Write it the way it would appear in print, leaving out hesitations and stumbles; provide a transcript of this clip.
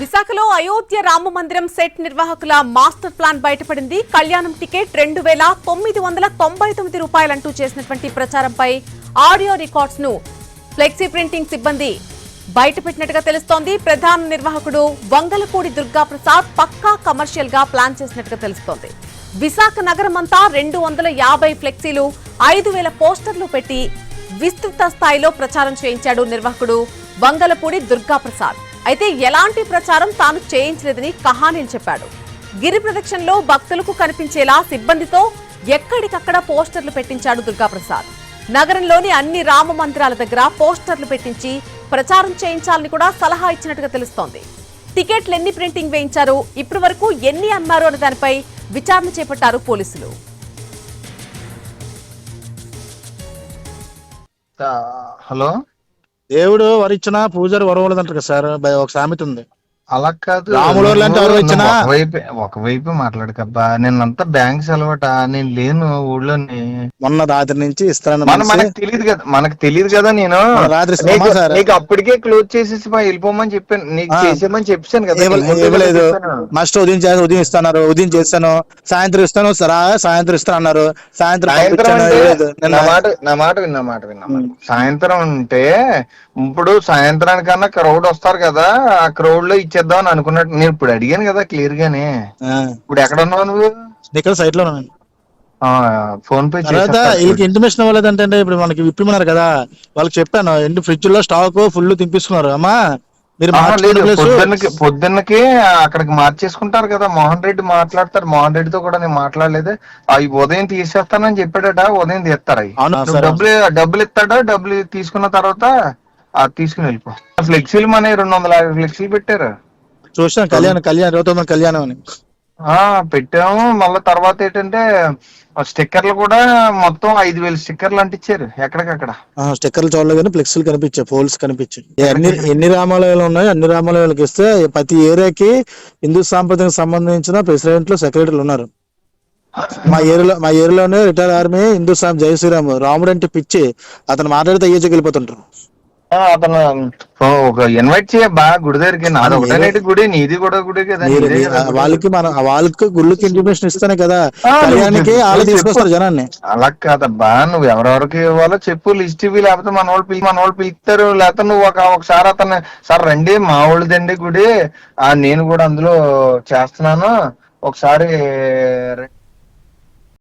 విశాఖలో అయోధ్య రామ మందిరం సెట్ నిర్వాహకుల మాస్టర్ ప్లాన్ బయటపడింది. కళ్యాణం టికెట్ 2,999 రూపాయలంటూ చేసినటువంటి ప్రచారంపై ఆడియో రికార్డ్స్ ను ఫ్లెక్సీ ప్రింటింగ్ సిబ్బంది బయటపెట్టినట్టుగా తెలుస్తోంది. ప్రధాన నిర్వాహకుడు వంగలపూడి దుర్గా ప్రసాద్ పక్కా కమర్షియల్ గా ప్లాన్ చేసినట్టుగా తెలుస్తోంది. విశాఖ నగరమంతా 250 ఫ్లెక్సీలు 5,000 పోస్టర్లు పెట్టి విస్తృత స్థాయిలో ప్రచారం చేయించాడు నిర్వాహకుడు వంగలపూడి దుర్గా ప్రసాద్. అయితే ఎలాంటి ప్రచారం తాను చేయించలేదని కహానీలు చెప్పాడు. గిరి ప్రదక్షిణలో భక్తులకు కనిపించేలా సిబ్బందితో ఎక్కడికక్కడ పోస్టర్లు పెట్టించాడు దుర్గాప్రసాద్. నగరంలోని అన్ని రామ మందిరాల దగ్గర పోస్టర్లు పెట్టించి ప్రచారం చేయించాలని కూడా సలహా ఇచ్చినట్టుగా తెలుస్తోంది. టికెట్లు ఎన్ని ప్రింటింగ్ వేయించారు, ఇప్పటి వరకు ఎన్ని అమ్మారు అనే దానిపై విచారణ చేపట్టారు పోలీసులు. హలో, దేవుడు వరిచ్చినా పూజారి వరవలేదంటారు కదా సార్, ఒక సామెత ఉంది. అలా కాదు, ఒకవైపు మాట్లాడకబ్బా. నిన్నంతా బ్యాంక్ సెలవట, నేను లేను ఊళ్ళోని. మొన్న రాత్రి నుంచి ఇస్తాను. మనకు తెలియదు కదా. నేను రాత్రి నీకు అప్పటికే క్లోజ్ చేసేసి వెళ్ళిపోమని చెప్పాను, నీకు చేసేమని చెప్పాను కదా. ఇవ్వలేదు, మస్ట్ ఉదయం ఇస్తాను, ఉదయం చేస్తాను, సాయంత్రం ఇస్తాను, సాయంత్రం ఇస్తాను అన్నారు. నా మాట విన్నా సాయంత్రం అంటే ఇప్పుడు సాయంత్రానికన్నా క్రౌడ్ వస్తారు కదా, ఆ క్రౌడ్ లో ఇచ్చేద్దాం అని అనుకున్నట్టు. నేను ఇప్పుడు అడిగాను కదా క్లియర్ గానే. ఇప్పుడు ఎక్కడ ఉన్నావు నువ్వు? ఇక్కడ సైట్ లో ఫోన్ పే తర్వాత వీళ్ళకి ఇంటిమేషన్ ఇవ్వలేదంటే ఇప్పుడు మనకి విప్పిమన్నారు కదా, వాళ్ళకి చెప్పాను ఫ్రిడ్జ్ లో స్టాక్ ఫుల్ తినిపిస్తున్నారు. అమ్మా మీరు పొద్దున్నకి అక్కడికి మార్చేసుకుంటారు కదా. మోహన్ రెడ్డి మాట్లాడతారు, మోహన్ రెడ్డితో కూడా నేను మాట్లాడలేదు. అవి ఉదయం తీసేస్తానని చెప్పాడట, ఉదయం తీస్తారు. డబ్బులు ఇస్తాడా, డబ్బులు తీసుకున్న తర్వాత తీసుకుని వెళ్ళిపో. ఫ్లెక్సీలు మన 250 ఫ్లెక్సీలు పెట్టారు. చూసాను, కళ్యాణం అని పెట్టాము. మళ్ళీ తర్వాత ఏంటంటే స్టిక్కర్లు కూడా మొత్తం 5,000 స్టిక్కర్లు అంటించారు ఎక్కడికక్కడ. స్టిక్కర్లు చూడలేదు కానీ ఫ్లెక్సీలు కనిపించాయి, పోల్స్ కనిపించాయి. ఎన్ని రామాలయాలు ఉన్నాయి, అన్ని రామాలయాలకు ఇస్తే ప్రతి ఏరియాకి హిందూ సాంప్రదాయానికి సంబంధించిన ప్రెసిడెంట్లు, సెక్రటరీలు ఉన్నారు. మా ఏరియాలోనే రిటైర్ ఆర్మీ హిందూ జై శ్రీరామ్ రాముడు అంటే పిచ్చి, అతను మాట్లాడితే అయ్యేకి వెళ్ళిపోతుంటారు. అతను ఒక ఇన్వైట్ చేయ బాగా గుడి దగ్గరికి. నాది ఒకటే గుడి, నీది కూడా గుడి కదా. వాళ్ళకి గుళ్ళకి ఇంటిమేషన్ ఇస్తానే కదా కళ్యాణానికి వాళ్ళు తీసుకొస్తారు జనాన్ని. అలా కాదబ్బా, నువ్వు ఎవరెవరికి ఇవ్వాలో చెప్పు, లిస్ట్ ఇవి. లేకపోతే మన వాళ్ళు పిలుస్తారు. లేకపోతే నువ్వు ఒకసారి అతను సార్ రండి మా వాళ్ళదండి గుడి, నేను కూడా అందులో చేస్తున్నాను, ఒకసారి